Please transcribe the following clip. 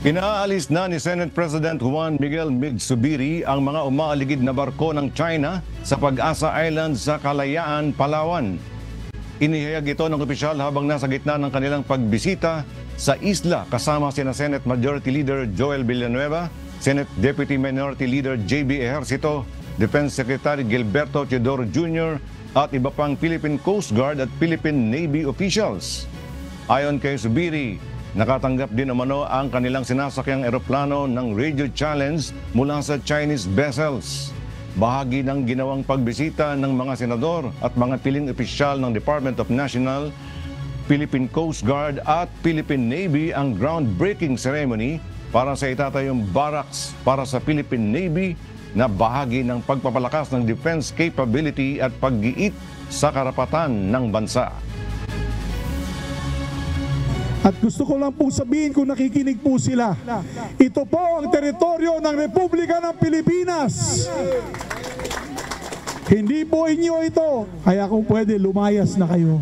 Inaalis na ni Senate President Juan Miguel Mig-Zubiri ang mga umaaligid na barko ng China sa Pag-asa Island sa Kalayaan, Palawan. Inihayag ito ng opisyal habang nasa gitna ng kanilang pagbisita sa isla kasama sina Senate Majority Leader Joel Villanueva, Senate Deputy Minority Leader J.B. Ejercito, Defense Secretary Gilberto Teodoro Jr. at iba pang Philippine Coast Guard at Philippine Navy officials. Ayon kay Zubiri, nakatanggap din umano ang kanilang sinasakyang eroplano ng radio challenge mula sa Chinese vessels. Bahagi ng ginawang pagbisita ng mga senador at mga piling opisyal ng Department of National, Philippine Coast Guard at Philippine Navy ang groundbreaking ceremony para sa itatayong barracks para sa Philippine Navy na bahagi ng pagpapalakas ng defense capability at pag-giit sa karapatan ng bansa. At gusto ko lang pong sabihin kung nakikinig po sila, ito po ang teritoryo ng Republika ng Pilipinas. Hindi po inyo ito. Kaya kung pwede, lumayas na kayo.